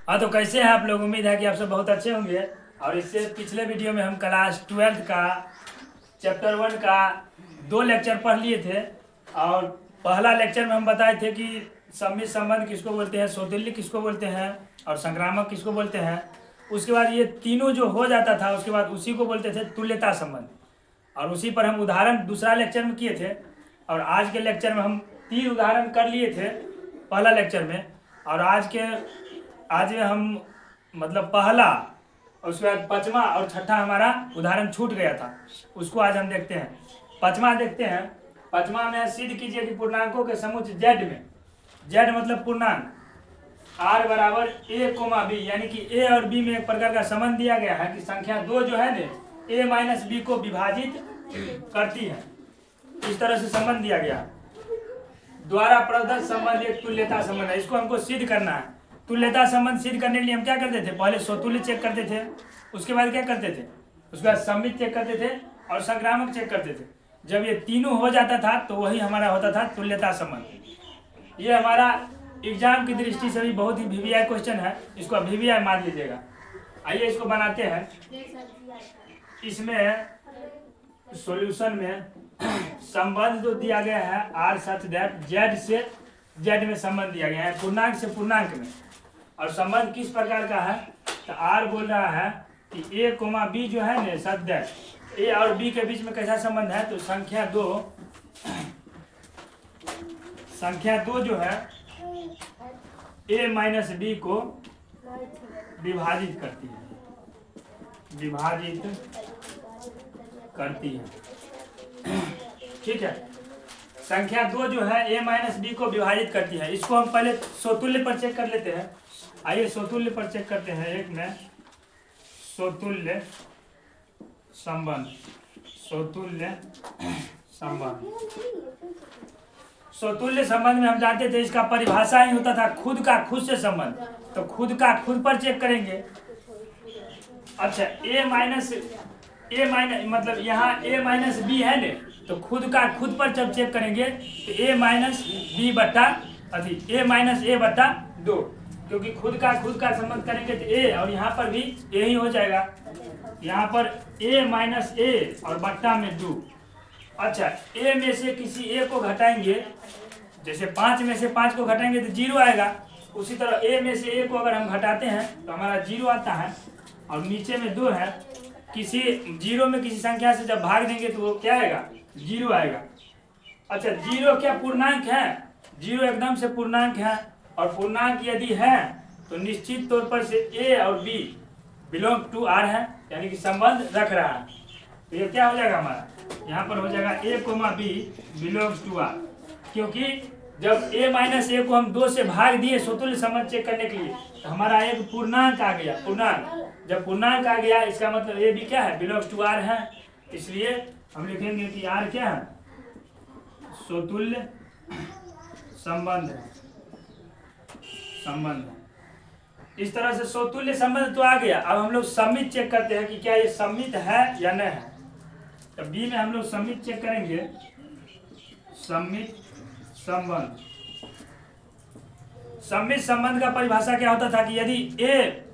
हाँ, तो कैसे हैं आप लोग। उम्मीद है कि आप सब बहुत अच्छे होंगे। और इससे पिछले वीडियो में हम क्लास 12 का चैप्टर 1 का 2 लेक्चर पढ़ लिए थे। और पहला लेक्चर में हम बताए थे कि सम्मिश्र संबंध किसको बोलते हैं, सौतुल्य किसको बोलते हैं और संक्रामक किसको बोलते हैं। उसके बाद ये तीनों जो हो जाता था उसके बाद उसी को बोलते थे तुल्यता संबंध। और उसी पर हम उदाहरण दूसरा लेक्चर में किए थे। और आज के लेक्चर में हम 3 उदाहरण कर लिए थे पहला लेक्चर में। और आज में हम मतलब पहला और उसके बाद पांचवा और छठा हमारा उदाहरण छूट गया था, उसको आज हम देखते हैं। पांचवा देखते हैं। पांचवा में सिद्ध कीजिए कि पूर्णांकों के समुच्चय जेड में, जेड मतलब पूर्णांक, आर बराबर ए कोमा बी, यानी कि ए और बी में एक प्रकार का संबंध दिया गया है कि संख्या 2 जो है ने ए माइनस बी को विभाजित करती है। इस तरह से संबंध दिया गया है। द्वारा प्रदत्त संबंध एक तुल्यता संबंध है, इसको हमको सिद्ध करना है। तुल्यता संबंध सिद्ध करने के लिए हम क्या करते थे, पहले स्वतुल्य चेक करते थे, उसके बाद क्या करते थे, उसके बाद सम्मित चेक करते थे और संक्रामक चेक करते थे। जब ये तीनों हो जाता था तो वही हमारा होता था तुल्यता संबंध। ये हमारा एग्जाम की दृष्टि से भी बहुत ही वीवीआई क्वेश्चन है, इसको आप वीवीआई मान लीजिएगा। आइए इसको बनाते हैं। इसमें सॉल्यूशन में संबंध जो दिया गया है आर सच दैट जेड से जेड में संबंध दिया गया है, पूर्णांक से पूर्णांक में। और संबंध किस प्रकार का है, तो आर बोल रहा है कि ए कोमा बी जो है ना सच दैट ए और बी के बीच में कैसा संबंध है, तो संख्या दो जो है ए माइनस बी को विभाजित करती है। ठीक है, संख्या 2 जो है ए माइनस बी को विभाजित करती है। इसको हम पहले स्वतुल्य पर चेक कर लेते हैं। आइए स्वतुल्य पर चेक करते हैं। एक में स्वतुल्य संबंध, स्वतुल्य संबंध में हम जानते थे इसका परिभाषा ही होता था खुद का खुद से संबंध। तो खुद का खुद पर चेक करेंगे। अच्छा, ए माइनस मतलब यहाँ ए माइनस बी है ने, तो खुद का खुद पर जब चेक करेंगे तो ए माइनस बी बट्टा ए माइनस ए बट्टा 2, क्योंकि खुद का संबंध करेंगे तो ए और यहाँ पर भी ए ही हो जाएगा। यहाँ पर ए माइनस ए और बट्टा में 2। अच्छा, ए में से किसी ए को घटाएंगे, जैसे 5 में से 5 को घटाएंगे तो 0 आएगा। उसी तरह ए में से ए को अगर हम घटाते हैं तो हमारा 0 आता है। और नीचे में 2 है, किसी 0 में किसी संख्या से जब भाग देंगे तो वो क्या आएगा, 0 आएगा। अच्छा, 0 क्या पूर्णांक है, 0 एकदम से पूर्णांक है। और पूर्णांक यदि है तो निश्चित तौर पर से ए और बी बिलोंग टू आर है, यानी कि संबंध रख रहा है। तो ये क्या हो जाएगा हमारा, यहाँ पर हो जाएगा A comma B belongs to R, क्योंकि जब ए माइनस ए को हम 2 से भाग दिए स्वतुल्य संबंध चेक करने के लिए तो हमारा एक पूर्णांक आ गया। पूर्णांक जब पूर्णांक आ गया इसका मतलब ए भी क्या है, बिलोंग्स टू आर है। इसलिए हम लिखेंगे कि आर क्या है, स्वतुल्य संबंध है। इस तरह से स्वतुल्य संबंध तो आ गया। अब हम लोग सम्मित चेक करते हैं कि क्या ये सम्मित है या नहीं है। तो बी में हम लोग सम्मित चेक करेंगे। सम्मित संबंध का परिभाषा क्या होता था कि यदि ए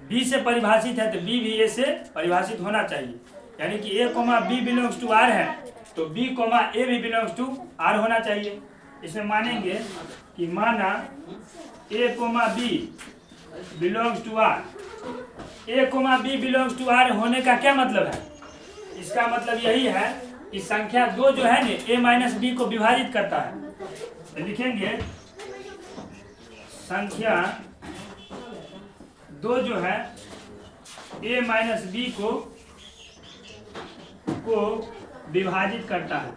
बी से परिभाषित है तो बी भी ए से परिभाषित होना चाहिए, यानी कि A comma B belongs to R है तो बी कोमा ए भी बिलोंग्स टू आर होना चाहिए। इसमें मानेंगे कि माना A comma B belongs to R. A comma B belongs to R होने का क्या मतलब है, इसका मतलब यही है कि संख्या 2 जो है ना ए माइनस बी को विभाजित करता है। तो लिखेंगे संख्या 2 जो है ए माइनस बी को विभाजित करता है।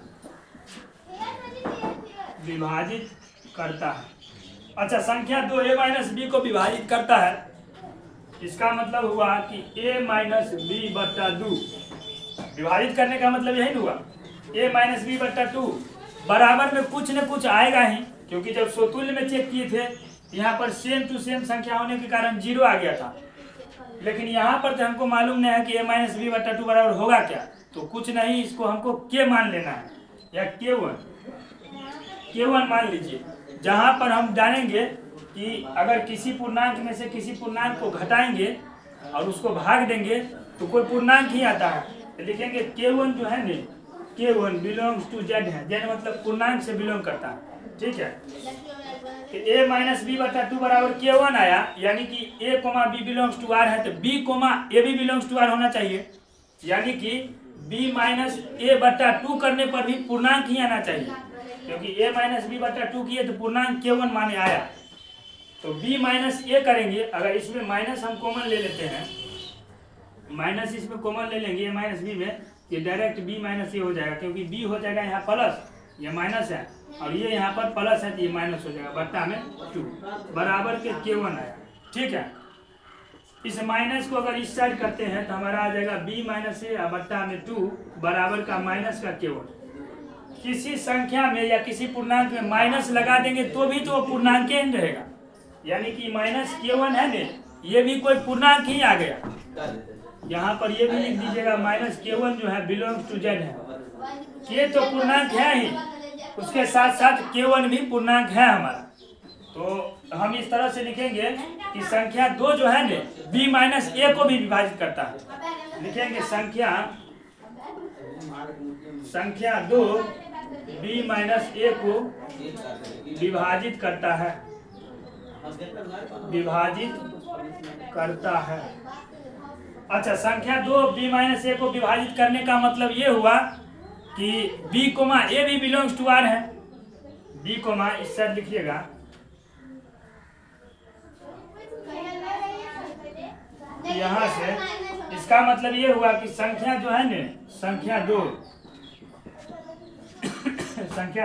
अच्छा, संख्या 2 ए माइनस बी को विभाजित करता है, इसका मतलब हुआ कि ए माइनस बी बट्टा 2। विभाजित करने का मतलब यही हुआ, ए माइनस बी बट्टा 2 बराबर में कुछ न कुछ आएगा ही, क्योंकि जब स्वतुल्य में चेक किए थे यहाँ पर सेम टू सेम संख्या होने के कारण 0 आ गया था। लेकिन यहाँ पर तो हमको मालूम नहीं है कि ए माइनस बी बट्टा 2 बराबर होगा क्या, तो कुछ नहीं, इसको हमको के मान लेना है या K1 मान लीजिए। जहाँ पर हम जानेंगे कि अगर किसी पूर्णांक में से किसी पूर्णांक को घटाएंगे और उसको भाग देंगे तो कोई पूर्णांक ही आता है। तो लिखेंगे K1 जो है ना, K1 बिलोंग्स टू Z है, Z मतलब पूर्णांक से बिलोंग करता है। ठीक है, कि a माइनस बी बटा 2 बराबर K1 आया, यानी कि a comma B belongs to R है तो b कोमा ए भी बिलोंग्स टू R होना चाहिए, यानी कि b माइनस ए बटा 2 करने पर भी पूर्णांक ही आना चाहिए, क्योंकि a माइनस बी बटा 2 किए तो पूर्णांक K1 माने आया। तो b माइनस ए करेंगे, अगर इसमें माइनस हम कॉमन ले लेते हैं, माइनस इसमें कॉमन ले लेंगे a माइनस बी में, ये डायरेक्ट b माइनस ए हो जाएगा, क्योंकि b हो जाएगा यहाँ प्लस, ये माइनस है और ये यहाँ पर प्लस है तो ये माइनस हो जाएगा, बट्टा में 2 बराबर के K1 आया। ठीक है, इस माइनस को अगर इस साइड करते हैं तो हमारा आ जाएगा b माइनस ए बट्टा में 2 बराबर का माइनस का K1। किसी संख्या में या किसी पूर्णांक में माइनस लगा देंगे तो भी तो पूर्णांक ही रहेगा, यानी कि माइनस K1 है ना, ये भी कोई पूर्णांक ही आ गया। यहाँ पर ये भी लिख दीजिएगा माइनस K1 जो है बिलोंग्स टू Z है, K तो पूर्णांक है ही, उसके साथ साथ K1 भी पूर्णांक है हमारा। तो हम इस तरह से लिखेंगे कि संख्या 2 जो है ना b माइनस ए को भी विभाजित करता है। लिखेंगे संख्या 2 b माइनस ए को विभाजित करता है, विभाजित करता है। अच्छा, संख्या 2 b माइनस ए को विभाजित करने का मतलब ये हुआ कि b कोमा ए भी बिलोंग्स टू R है, b कोमा इस साइड लिखिएगा, यहाँ से इसका मतलब ये हुआ कि संख्या जो है ना, संख्या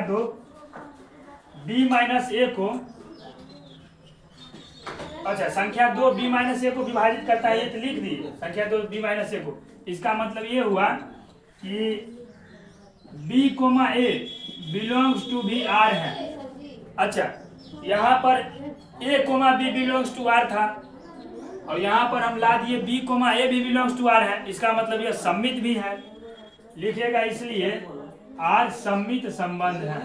2 b माइनस ए को, अच्छा संख्या 2 b माइनस ए को विभाजित करता है, ये तो लिख दिए संख्या 2 b माइनस ए को। इसका मतलब ये हुआ कि b comma a belongs to भी R है। अच्छा, यहाँ पर a comma b belongs to R था और यहाँ पर हम ला दिए b कोमा ए भी बिलोंग्स टू R है, इसका मतलब यह सम्मित भी है, लिखेगा इसलिए R सम्मित संबंध है,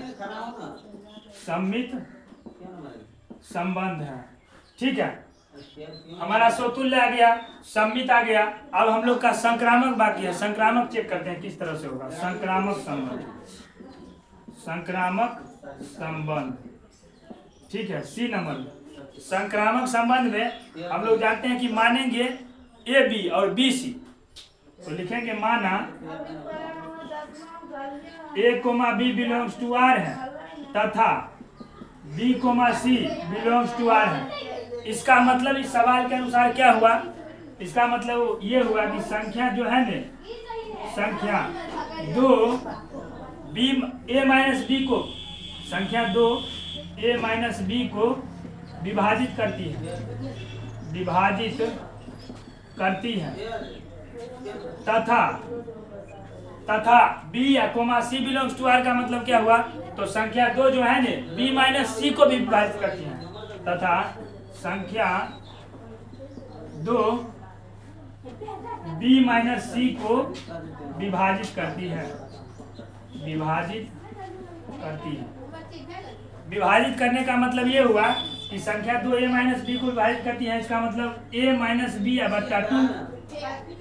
सम्मित संबंध है। ठीक है, हमारा समतुल्य आ गया, सम्मित आ गया। अब हम लोग का संक्रामक बाकी है, संक्रामक चेक करते हैं किस तरह से होगा। संक्रामक संबंध, संक्रामक संबंध, ठीक है, सी नंबर। संक्रामक संबंध में हम लोग जानते हैं कि मानेंगे ए बी और बी सी, तो लिखेंगे माना A comma B belongs to R है तथा B comma C belongs to R है। इसका मतलब इस सवाल के अनुसार क्या हुआ, इसका मतलब ये हुआ कि संख्या जो है ना, संख्या 2 b a माइनस बी को, संख्या 2 a माइनस बी को विभाजित करती है, विभाजित करती है तथा b या comma c belongs to R का मतलब क्या हुआ, तो संख्या 2 जो है ना b माइनस सी को भी विभाजित करती है तथा संख्या 2 b माइनस सी को विभाजित करती है, विभाजित करती है। विभाजित करने का मतलब ये हुआ कि संख्या 2 a माइनस बी को विभाजित करती है, इसका मतलब a माइनस बी बट्टा 2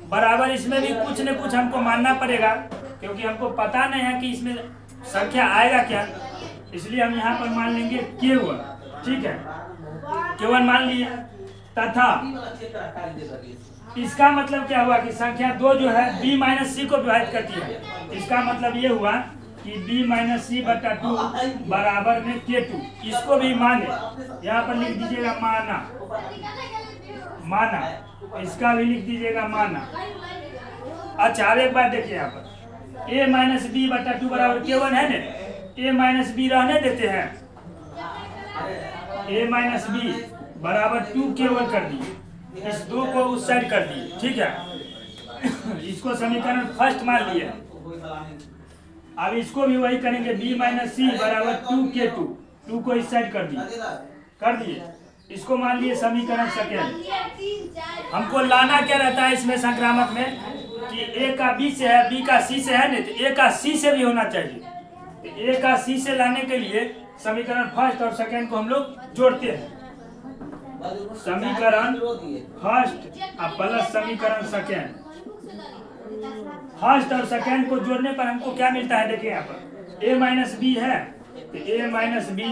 बराबर, इसमें भी कुछ न कुछ हमको मानना पड़ेगा, क्योंकि हमको पता नहीं है कि इसमें संख्या आएगा क्या, इसलिए हम यहाँ पर मान लेंगे K1। ठीक है, K1 मान लिया तथा इसका मतलब क्या हुआ कि संख्या 2 जो है b माइनस सी को विभाजित करती है, इसका मतलब ये हुआ कि b माइनस सी बटा 2 बराबर में K2। इसको भी माने, यहाँ पर लिख दीजिएगा माना, माना, इसका भी लिख दीजिएगा माना। अच्छा, अब एक बात देखिए, यहाँ पर a माइनस बी बटा 2 बराबर K1 है ना, a माइनस बी रहने देते हैं, a माइनस बी बराबर 2 K1 कर दिए, इस 2 को उस साइड कर दिए। ठीक है, इसको समीकरण फर्स्ट मान लिया। अब इसको भी वही करेंगे, b माइनस सी बराबर 2 K2, 2 को इस साइड कर दिए, इसको मान लिए समीकरण सेकेंड। हमको लाना क्या रहता है इसमें संक्रामक में कि a का b से है, b का c से है, नहीं तो a का c से भी होना चाहिए। तो a का c से लाने के लिए समीकरण फर्स्ट और सेकेंड को हम लोग जोड़ते हैं, समीकरण फर्स्ट और प्लस समीकरण सेकेंड। फर्स्ट और सेकेंड को जोड़ने पर हमको क्या मिलता है, देखिए यहाँ पर a माइनस बी है तो a minus B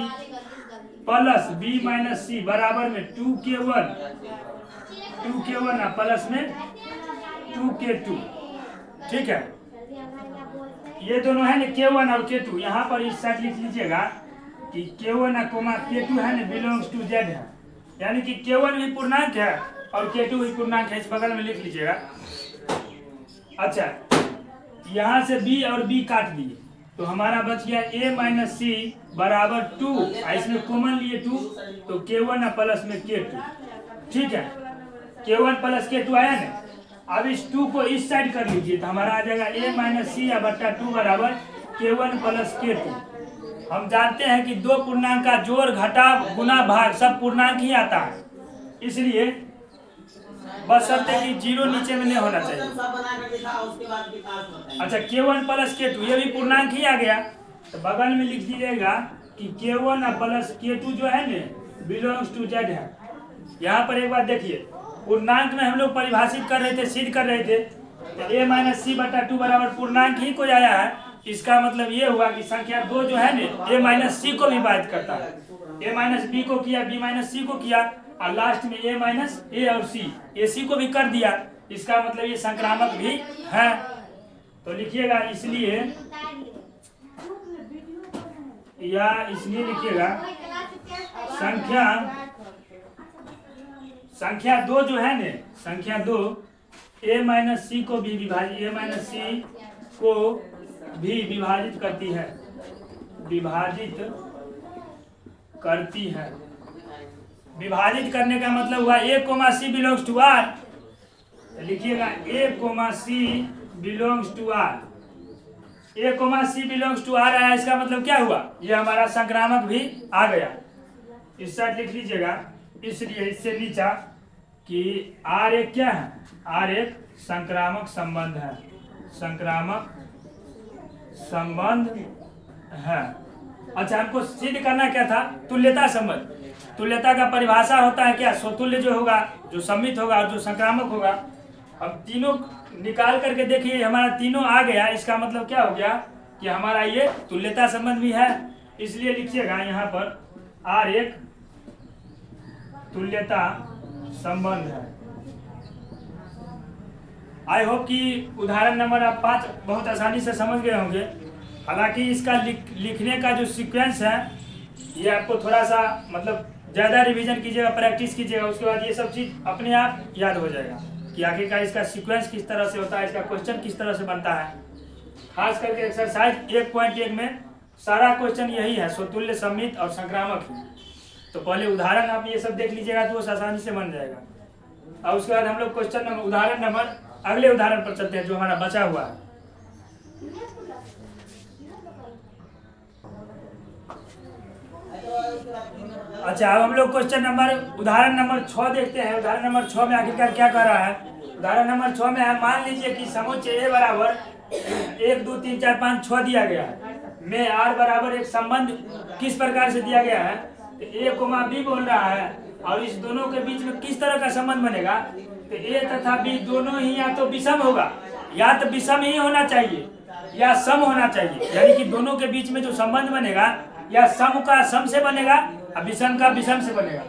plus b minus C बराबर में 2k1 प्लस में 2k2। ठीक है, ये दोनों है ना k1 और k2। यहाँ पर इस साइड लिख लीजिएगा कि k1 k2 है ना बिलोंग्स टू z है, यानी कि k1 भी पूर्णांक है और k2 भी पूर्णांक है, इस बगल में लिख लीजिएगा। अच्छा, यहाँ से b और b काट दिए तो हमारा बच गया a माइनस सी बराबर 2, इसमें कॉमन लिए 2 तो k1 प्लस में k2। ठीक है, k1 प्लस k2 आया ना। अब इस 2 को इस साइड कर लीजिए तो हमारा आ जाएगा a माइनस सी बट्टा 2 बराबर k1 प्लस k2। हम जानते हैं कि दो पूर्णांक का जोड़ घटाव गुना भाग सब पूर्णांक ही आता है, इसलिए बस शर्त है कि जीरो नीचे में नहीं होना चाहिए। अच्छा, k1 प्लस k2 ये भी पूर्णांक ही आ गया तो बगल में लिख दीजिएगा कि k1 प्लस k2 जो है ना बिलोंग्स टू z है। यहाँ पर एक बात देखिए, पूर्णांक में हम लोग परिभाषित कर रहे थे, सिद्ध कर रहे थे तो a माइनस सी बटा 2 बराबर पूर्णांक ही कोई आया है। इसका मतलब ये हुआ कि संख्या 2 जो है ना a माइनस सी को भी बाधित करता है। a माइनस बी को किया, b माइनस सी को किया और लास्ट में a माइनस ए और सी को भी कर दिया। इसका मतलब ये संक्रामक भी है। तो लिखिएगा इसलिए लिखिएगा संख्या 2 जो है ना, संख्या 2 a माइनस सी को भी विभाजित करती है, विभाजित करने का मतलब हुआ a, c belongs to r। लिखिएगा a, c belongs to r। a, c belongs to r आया, इसका मतलब क्या हुआ, ये हमारा संक्रामक भी आ गया। इस साइड लिख लीजिएगा, इसलिए इससे नीचा कि r एक क्या है, r एक संक्रामक संबंध है, संक्रामक संबंध है। अच्छा, हमको सिद्ध करना क्या था, तुल्यता संबंध। तुल्यता का परिभाषा होता है क्या, स्वतुल्य जो होगा, जो सम्मित होगा और जो संक्रामक होगा। अब तीनों निकाल करके देखिए, हमारा तीनों आ गया, इसका मतलब क्या हो गया कि हमारा ये तुल्यता संबंध भी है। इसलिए लिखिएगा यहाँ पर r एक तुल्यता संबंध है। आई होप कि उदाहरण नंबर आप 5 बहुत आसानी से समझ गए होंगे। हालांकि इसका लिखने का जो सीक्वेंस है ये आपको थोड़ा सा मतलब ज़्यादा रिवीजन कीजिएगा, प्रैक्टिस कीजिएगा, उसके बाद ये सब चीज़ अपने आप याद हो जाएगा कि आखिरकार इसका सीक्वेंस किस तरह से होता है, इसका क्वेश्चन किस तरह से बनता है। खास करके एक्सरसाइज 1.1 में सारा क्वेश्चन यही है, स्वतुल्य, सम्मित और संक्रामक ही। तो पहले उदाहरण आप ये सब देख लीजिएगा तो वो आसानी से बन जाएगा। और उसके बाद हम लोग क्वेश्चन नंबर उदाहरण नंबर अगले उदाहरण पर चलते हैं जो हमारा बचा हुआ है। अच्छा, अब हम लोग क्वेश्चन नंबर उदाहरण नंबर 6 देखते हैं। उदाहरण नंबर 6 में आखिरकार क्या कर रहा है। उदाहरण नंबर 6 में है, मान लीजिए कि समुच्चय a बराबर 1 2 3 4 5 6 दिया गया है, में r बराबर एक संबंध किस प्रकार से दिया गया है, तो a, b बोल रहा है और इस दोनों के बीच में किस तरह का संबंध बनेगा, तो a तथा b दोनों ही या तो विषम होगा, या तो विषम ही होना चाहिए या सम होना चाहिए। यानी कि दोनों के बीच में जो संबंध बनेगा या सम का सम से बनेगा और विषम का विषम से बनेगा।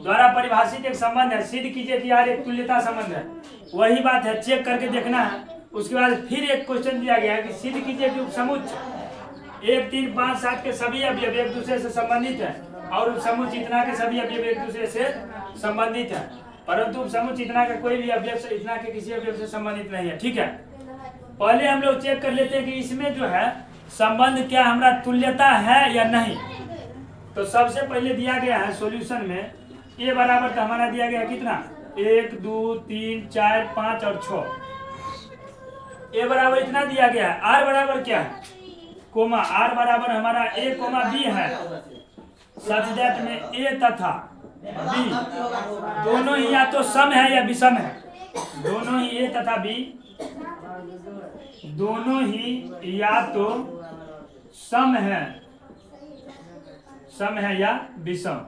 द्वारा परिभाषित एक संबंध है, सिद्ध कीजिए कि यार एक तुल्यता संबंध है। वही बात है, चेक करके देखना है। उसके बाद फिर एक क्वेश्चन दिया गया है कि सिद्ध कीजिए कि उपसमुच्चय 1 3 5 7 के सभी अवयव एक दूसरे से संबंधित है और उपसमुच्चय इतना के सभी अवयव एक दूसरे से संबंधित है, परंतु उपसमुच्चय इतना का कोई भी अवयव से इतना के किसी अवयव से संबंधित नहीं है। ठीक है, पहले हम लोग चेक कर लेते हैं कि इसमें जो है संबंध क्या हमारा तुल्यता है या नहीं। तो सबसे पहले दिया गया है सॉल्यूशन में a बराबर तो हमारा दिया गया है कितना, 1 2 3 4 5 और 6। a बराबर इतना दिया गया है। r बराबर क्या है, कोमा, r बराबर हमारा a, b है, सच दैट में a तथा b दोनों ही या तो सम है या विषम है। दोनों ही a तथा b दोनों ही या तो सम है या विषम।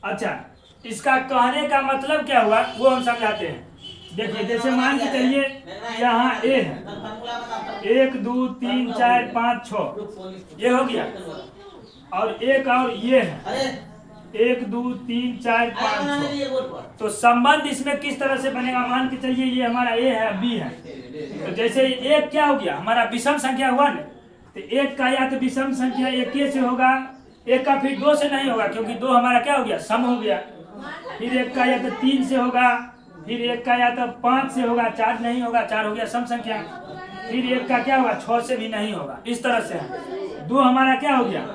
अच्छा, इसका कहने का मतलब क्या हुआ वो हम समझाते हैं। देखिए, जैसे मान के चलिए यहाँ ए है, 1 2 3 4 5 6 ये हो गया, और एक और ये है 1 2 3 4 5 6। तो संबंध इसमें किस तरह से बनेगा? मान के चलिए ये हमारा ए है, बी है, तो जैसे एक क्या हो गया हमारा विषम संख्या हुआ ना, तो एक का या तो विषम संख्या 1 से होगा, एक का फिर 2 से नहीं होगा, क्योंकि 2 हमारा क्या हो गया, सम हो गया। फिर एक का या तो 3 से होगा, फिर एक का या तो 5 से होगा, 4 नहीं होगा, 4 हो गया सम संख्या। फिर एक का क्या होगा, 6 से भी नहीं होगा। इस तरह से है। 2 हमारा क्या हो गया,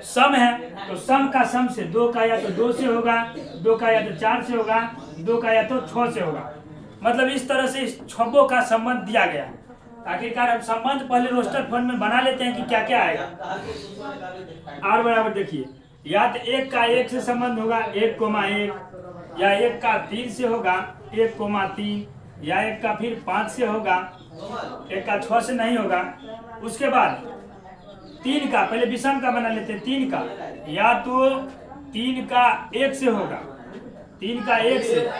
सम है, तो सम का सम से 2 का या तो 2 से होगा, 2 का या तो 4 से होगा, 2 का या तो 6 से होगा। मतलब इस तरह से इस छब्बों का संबंध दिया गया है। आखिरकार हम संबंध पहले रोस्टर फॉर्म में बना लेते हैं कि क्या क्या आएगा। आर बराबर देखिए, या तो 1 का 1 से संबंध होगा 1,1, या 1 का 3 से होगा 1,3, या 1 का फिर 5 से होगा, 1 का 6 से नहीं होगा। उसके बाद 3 का, पहले विषम का बना लेते हैं। 3 का या तो 3 का 1 से होगा, 3 का 1 से,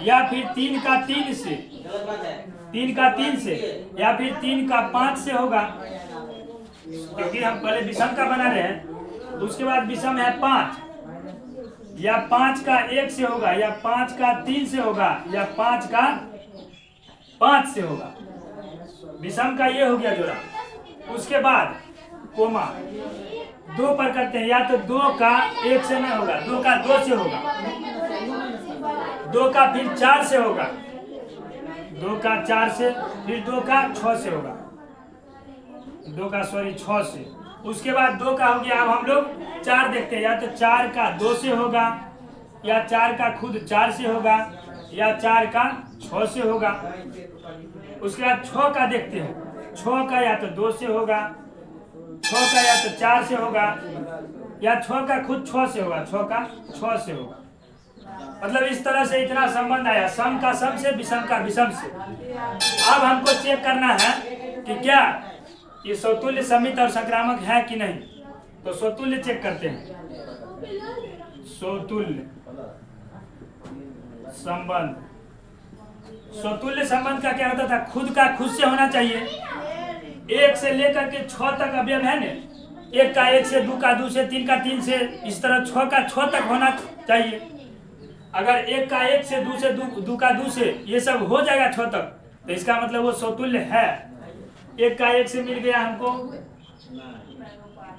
या फिर 3 का 3 से, 3 का 3 से, या फिर 3 का 5 से होगा, क्योंकि हम पहले विषम का बना रहे हैं। उसके बाद विषम है 5, या 5 का 1 से होगा, या 5 का 3 से होगा, या 5 का 5 से होगा। विषम का ये हो गया जोड़ा। उसके बाद कोमा 2 पर करते हैं, या तो 2 का 1 से नहीं होगा, 2 का 2 से होगा, 2 का फिर 4 से होगा, 2 का 4 से, फिर 2 का 6 से होगा, 2 का 6 से। उसके बाद 2 का हो गया। अब हम लोग 4 देखते हैं, या तो 4 का 2 से होगा, या 4 का खुद 4 से होगा, या 4 का 6 से होगा। उसके बाद 6 का देखते हैं, 6 का या तो 2 से होगा, 6 का या तो 4 से होगा, या 6 का खुद 6 से होगा, 6 का 6 से होगा। मतलब इस तरह से इतना संबंध आया, सम का सम से, विषम का विषम से। अब हमको चेक करना है कि क्या ये स्वतुल्य, समित और संक्रामक है कि नहीं। तो स्वतुल्य चेक करते हैं। स्वतुल्य संबंध, स्वतुल्य संबंध का क्या होता था, खुद का खुद से होना चाहिए। 1 से लेकर के 6 तक अवयव है ना, 1 का 1 से, 2 का 2 से, 3 का 3 से, इस तरह 6 का 6 तक होना चाहिए। अगर 1 का 1 से, 2 से, 2 का 2 से, ये सब हो जाएगा 6 तक, तो इसका मतलब वो स्वतुल्य है। 1 का 1 से मिल गया हमको,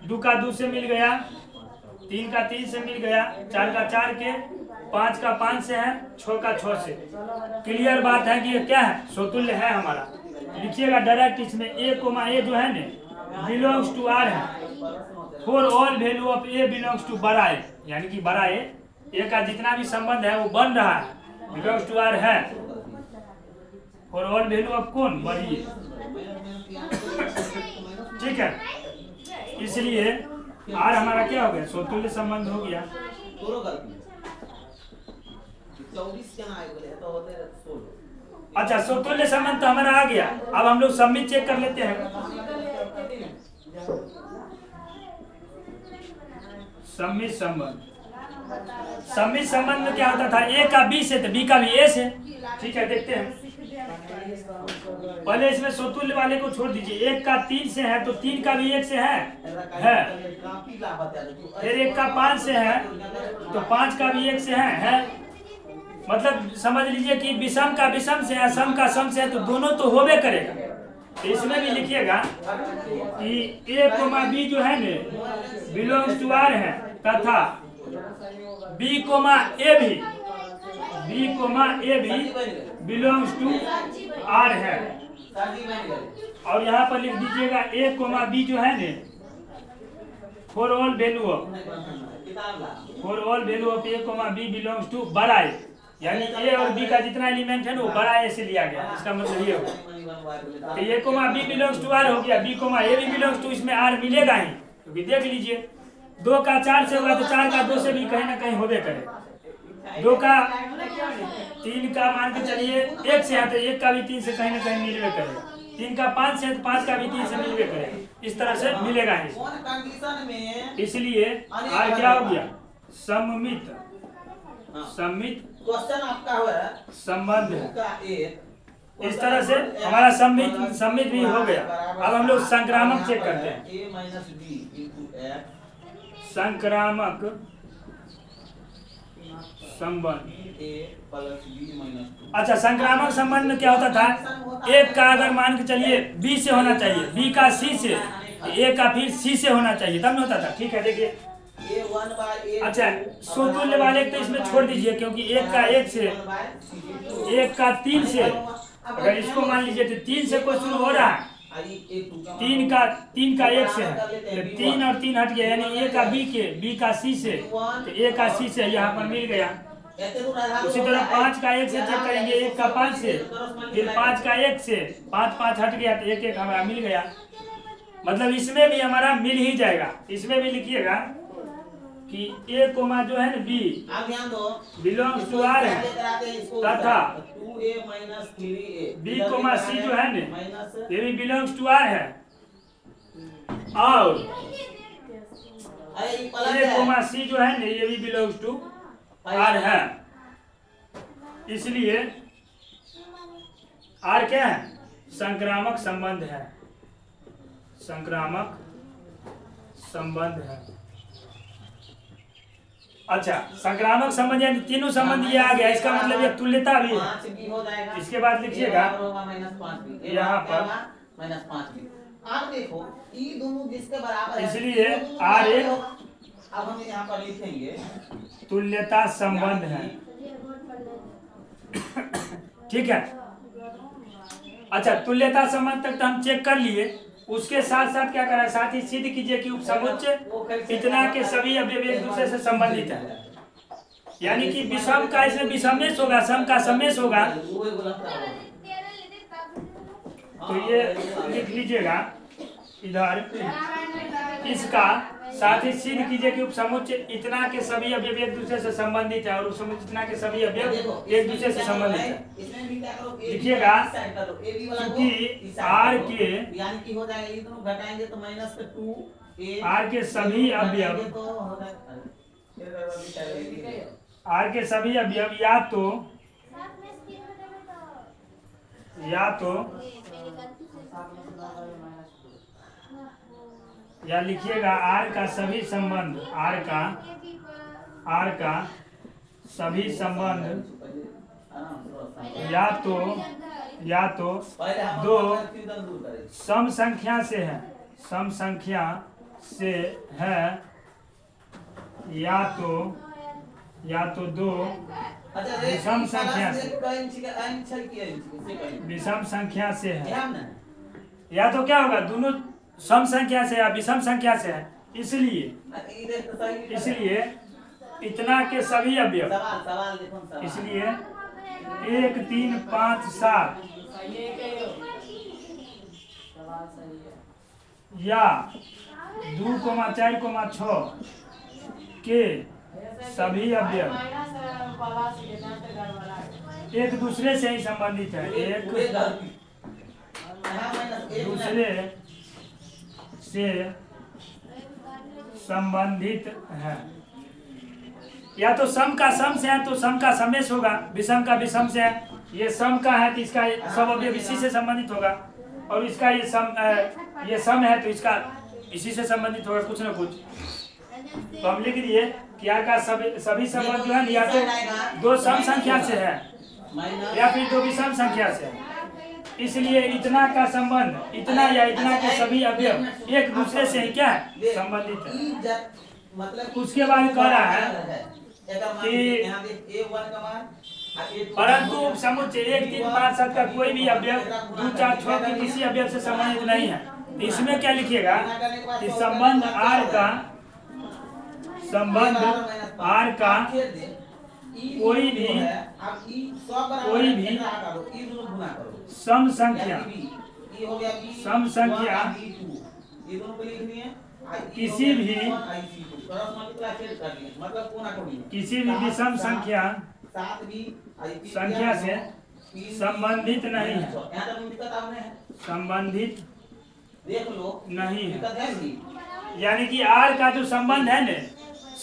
2 का 2 से मिल गया, 3 का 3 से मिल गया, 4 का 4 के, 5 का 5 से है, 6 का 6 से। क्लियर बात है कि ये क्या है, स्वतुल्य है हमारा। लिखिएगा डायरेक्ट इसमें, A, जो है ना बिलोंग्स टू आर है। For all value of a belongs to बड़ा ए, यानी कि बड़ा ए का जितना भी संबंध है वो बन रहा है, बिलोंग्स टू आर है। फॉर ऑल वैल्यू ऑफ कौन, बड़ी ए। ठीक है, इसलिए आर हमारा क्या हो गया, स्वतुल्य संबंध हो गया। अच्छा, स्वतुल्य संबंध तो हमारा आ गया। अब हम लोग सम्मित चेक कर लेते हैं। सम्मित संबंध, सम्मित संबंध में क्या होता था, ए का बी से तो बी का भी ए से। ठीक है, देखते हैं। पहले इसमें स्वतुल्य वाले को छोड़ दीजिए। 1 का 3 से है तो 3 का भी 1 से है। फिर 1 का 5 से है तो 5 का भी 1 से है। मतलब समझ लीजिए कि विषम का विषम से है, सम का सम से है, तो दोनों तो होबे करेगा। तो इसमें भी लिखिएगा कि A, B जो है ना बिलोंग्स टू आर है, तथा B, A भी बिलोंग्स टू आर है। और यहाँ पर लिख दीजिएगा A, B जो है ना for all value of A, B belongs to बड़ा ए, यानी ए और बी का जितना एलिमेंट है ना वो बड़ा ए से लिया गया। इसका मतलब ये होगा तो A comma B belongs to R हो गया, बी कोमा ए भी बिलोंग्स टू, इसमें आर मिलेगा ही। क्योंकि देख लीजिए 2 का 4 से होगा तो 4 का 2 से भी कहीं ना कहीं होबे करे। 2 का 3 का मान के चलिए 1 से है तो 1 का भी 3 से कहीं ना कहीं मिलवे करेगा। 3 का 5 से है तो 5 का भी 3 से मिलवे करेगा। इस तरह से मिलेगा ही। इसलिए आर क्या हो गया, सममित सममित क्वेश्चन आपका हुआ संबंध है। का एक इस तरह से हमारा सममित भी हो गया। अब हम लोग संक्रामक चेक करते हैं। a minus b into x संक्रामक संबंध a प्लस बी माइनस 2। अच्छा, संक्रामक संबंध में क्या होता था, एक का अगर मान के चलिए बी से होना चाहिए, बी का सी से, ए का फिर सी से होना चाहिए, तब नहीं होता था। ठीक है, देखिए अच्छा, समतुल्य वाले तो इसमें छोड़ दीजिए, क्योंकि एक का एक से, एक का तीन से, अगर इसको मान लीजिए तो तीन से कोई शुरू हो रहा है, तीन का एक से है, तो तीन और तीन हट गया, यानी ए का बी के, बी का सी से, तो ए का सी से यहाँ पर मिल गया। उसी तरह पाँच का एक से चेक करेंगे, एक का पाँच से, फिर पाँच का एक से, पाँच हट गया तो एक एक हमारा मिल गया। मतलब इसमें भी हमारा मिल ही जाएगा। इसमें भी लिखिएगा कि ए कोमा जो है ना बी बिलोंग्स टू आर है, तथा बी कोमा सी जो है ना ये भी बिलोंग्स टू आर है, और ए कोमा सी जो है ना ये भी बिलोंग्स टू आर है। इसलिए आर क्या है, संक्रामक संबंध है, संक्रामक संबंध है। अच्छा, संक्रामक संबंध यानी तीनों संबंध ये आ गया, इसका मतलब ये तुल्यता भी है। इसके बाद लिखिएगा यहाँ पर आप देखो ये दोनों जिसके बराबर है, इसलिए आर एक अब हम यहाँ पर लिखेंगे तुल्यता संबंध है। ठीक है, अच्छा तुल्यता संबंध तक तो हम चेक कर लिए। उसके साथ साथ क्या करा, साथ ही सिद्ध कीजिए कि उपसमुच्चय इतना के सभी अवयव एक दूसरे से संबंधित है। यानी कि विषम का इसमें विषमेश होगा, सम का समेश होगा। तो ये लिख लीजिएगा इधर, इसका साथ ही सिद्ध कीजिए कि उपसमुच्चय इतना के सभी अवयव एक दूसरे से संबंधित है, और उपसमुच्चय इतना के सभी अवयव एक दूसरे से संबंधित है। लिखिएगा क्योंकि आर के, यानी कि हो जाएगा ये दोनों घटाएंगे तो माइनस 2 आर के सभी अवयव, आर के सभी अवयव या लिखिएगा आर का सभी संबंध, आर का सभी संबंध या तो दो सम संख्या से है, सम संख्या से है, या तो दो विषम संख्या से, विषम संख्या से है। या तो क्या होगा, दोनों सम संख्या से या विषम संख्या से है। इसलिए इतना के सभी अवयव, इसलिए 1 3 5 7 या 2 4 6 के सभी अवयव एक दूसरे से ही संबंधित है, एक दूसरे से संबंधित है। या तो सम का सम से है तो सम का समेश होगा, विषम का विषम से है। ये सम का है तो इसका सब अवयव इसी से संबंधित होगा, और इसका ये सम है तो इसका इसी से संबंधित होगा कुछ न कुछ। तो हम लिख दिए कि आर का सभी संबंध जो है या तो दो सम संख्या से है या फिर दो विषम संख्या से है। इसलिए इतना का संबंध, इतना या इतना के सभी अवयव एक दूसरे से ही क्या है, संबंधित है। मतलब उसके बाद कह रहा है कि परंतु समुच्चय 1 3 5 7 का कोई भी अवयव 2 4 6 के किसी अवयव से संबंधित नहीं है। तो इसमें क्या लिखिएगा कि संबंध आर का कोई भी सम संख्या किसी भी विषम संख्या से संबंधित नहीं है, संबंधित नहीं है। यानी कि आर का जो संबंध है ना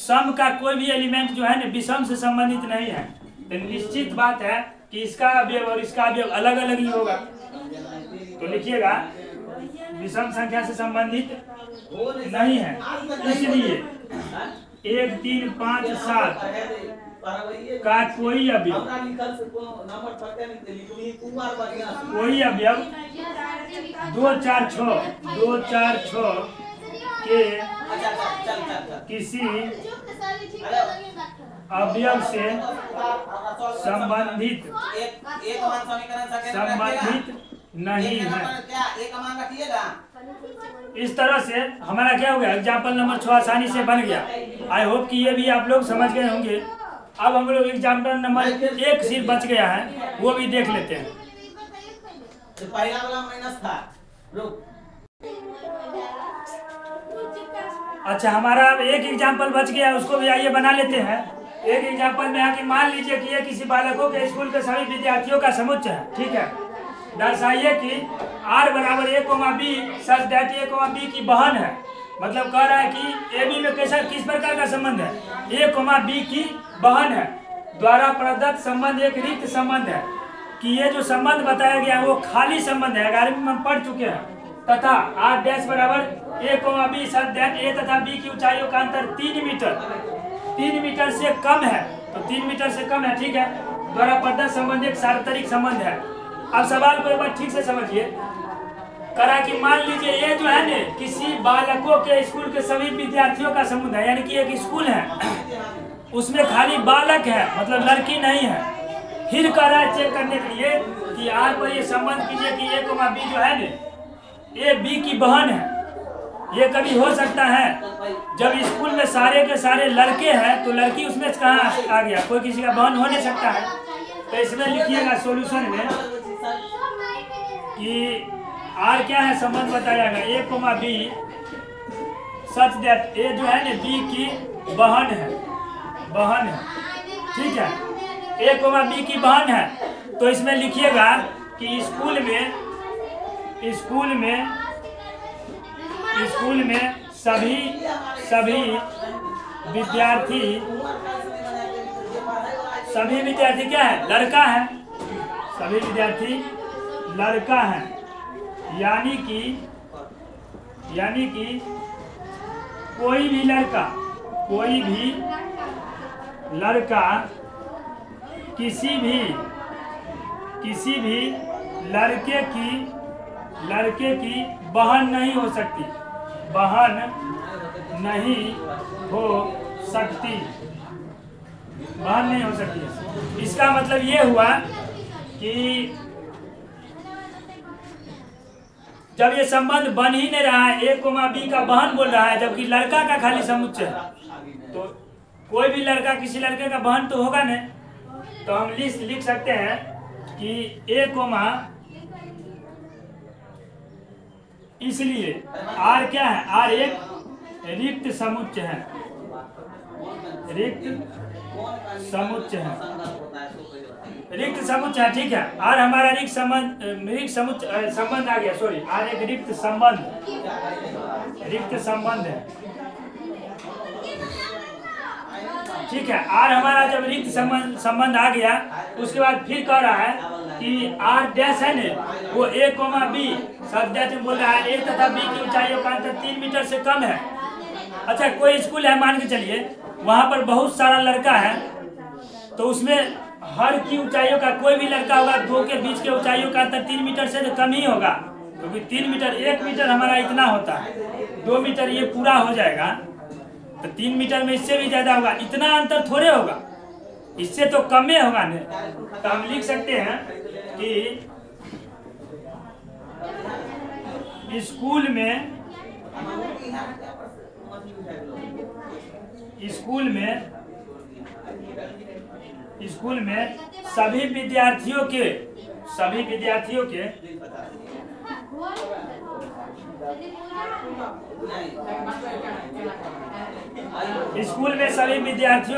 सम का कोई भी एलिमेंट जो है ना विषम से संबंधित नहीं है, तो निश्चित बात है कि इसका अवयव और इसका अवयव अलग अलग ही होगा। तो लिखिएगा विषम संख्या से संबंधित नहीं है, इसलिए 1 3 5 7 का कोई अवयव 2 4 6 के किसी अवयव से संबंधित नहीं है। इस तरह से हमारा क्या हो गया, एग्जाम्पल नंबर 6 आसानी से बन गया। आई होप कि ये भी आप लोग समझ गए होंगे। अब हम लोग एग्जाम्पल नंबर 1 सिर्फ बच गया है, वो भी देख लेते हैं। पहला वाला माइनस था। अच्छा, हमारा अब एक एग्जाम्पल बच गया, उसको भी आइए बना लेते हैं। एक एग्जाम्पल में है कि मान लीजिए कि ये किसी बालकों के स्कूल के सभी विद्यार्थियों का समुच्चय है, ठीक है। दर्शाइए कि R बराबर A, B such that A, B की बहन है। मतलब कह रहा है कि AB में किस प्रकार का संबंध है, A, B की बहन है। द्वारा प्रदत्त संबंध एक रिक्त संबंध है कि ये जो संबंध बताया गया है वो खाली संबंध है, 11वीं में हम पढ़ चुके हैं। तथा R डैश बराबर A, B such that A तथा B की ऊंचाइयों का अंतर 3 मीटर से कम है। तो 3 मीटर से कम है, ठीक है। द्वारा प्रदत्त संबंध एक सार्वत्रिक संबंध है। अब सवाल को एक बार ठीक से समझिए। करा कि मान लीजिए ये जो है ना किसी बालकों के स्कूल के सभी विद्यार्थियों का समूह है, यानी कि एक स्कूल है, उसमें खाली बालक है, मतलब लड़की नहीं है। फिर कह रहा है चेक करने के लिए कि R पर ये संबंध कीजिए कि A, B जो है ना A, B की बहन है। ये कभी हो सकता है जब स्कूल में सारे के सारे लड़के हैं तो लड़की उसमें कहाँ आ गया, कोई किसी का बहन हो नहीं सकता है। तो इसमें लिखिएगा सॉल्यूशन में कि R क्या है, संबंध बताया गया A, B such that A जो है ना B की बहन है, ठीक है। A, B की बहन है। तो इसमें लिखिएगा कि स्कूल में सभी विद्यार्थी क्या है, लड़का है। सभी विद्यार्थी लड़का है, यानी कि कोई भी लड़का किसी भी लड़के की बहन नहीं हो सकती, इसका मतलब ये हुआ कि जब ये संबंध बन ही नहीं रहा है, A, B का बहन बोल रहा है, जबकि lड़का का खाली समुच्चय है, तो कोई भी लड़का किसी लड़के का बहन तो होगा नहीं। तो हम लिख सकते हैं कि A, इसलिए R क्या है, R एक रिक्त समुच्चय है, रिक्त समुच्चय, ठीक है। R हमारा रिक्त संबंध आ गया, सॉरी, R एक रिक्त संबंध है, ठीक है। R हमारा जब रिक्त संबंध आ गया, उसके बाद फिर कह रहा है कि R डैश है ना वो A, B सब्जेक्ट बोल रहा है A तथा B की ऊंचाइयों का अंतर 3 मीटर से कम है। अच्छा, कोई स्कूल है मान के चलिए, वहां पर बहुत सारा लड़का है, तो उसमें हर की ऊंचाइयों का कोई भी लड़का होगा, 2 के बीच के ऊंचाइयों का अंतर 3 मीटर से तो कम ही होगा, क्योंकि 3 मीटर 1 मीटर हमारा इतना होता है, 2 मीटर ये पूरा हो जाएगा, तो 3 मीटर में इससे भी ज्यादा होगा। इतना अंतर थोड़े होगा, इससे तो कम ही होगा न। तो हम लिख सकते हैं कि स्कूल में सभी विद्यार्थियों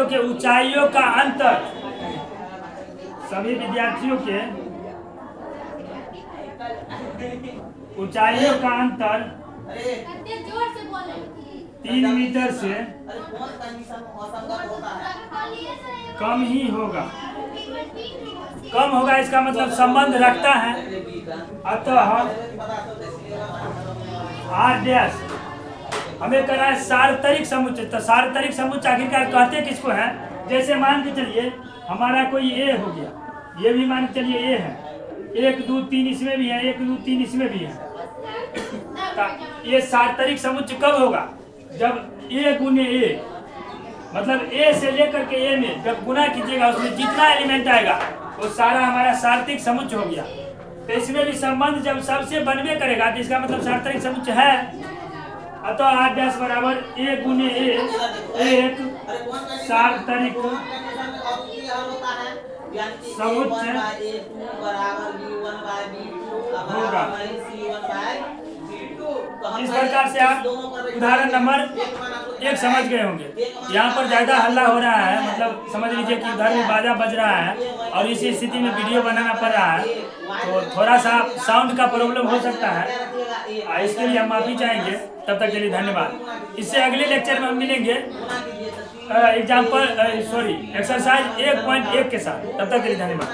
के ऊंचाइयों का अंतर, 3 मीटर से अरे कौन कंडीशन असंगत होता है? कम ही होगा। कम होगा इसका मतलब संबंध रखता है, अतः आर डैश हमें करना है सार्वत्रिक समुच्चय। तो सार्वत्रिक समुच्चय आखिरकार कहते किसको है? जैसे मान के चलिए हमारा कोई ए हो गया, ये भी मान के चलिए ए है, 1 2 3 इसमें भी है, 1 2 3 इसमें भी है। ये सार्वत्रिक समुच्चय कब होगा? जब ए गुने ए, मतलब ए से लेकर के ए में जब गुना कीजिएगा उसमें जितना एलिमेंट आएगा वो सारा हमारा सार्वत्रिक समुच्चय हो गया। तो इसमें भी संबंध जब सबसे बनवे करेगा तो इसका मतलब सार्वत्रिक समुच्चय है। अतः आर डैश बराबर ए गुने ए एक सार्वत्रिक समुच्चय होगा। इस प्रकार से आप उदाहरण नंबर 1 समझ गए होंगे। यहाँ पर ज्यादा हल्ला हो रहा है, मतलब समझ लीजिए कि उधर में बाजा बज रहा है और इसी स्थिति में वीडियो बनाना पड़ रहा है, तो थोड़ा सा साउंड का प्रॉब्लम हो सकता है, इसके लिए हम माफी चाहेंगे। तब तक के लिए धन्यवाद। इससे अगले लेक्चर में हम मिलेंगे एक्सरसाइज 1.1 के साथ। तब तक के लिए धन्यवाद।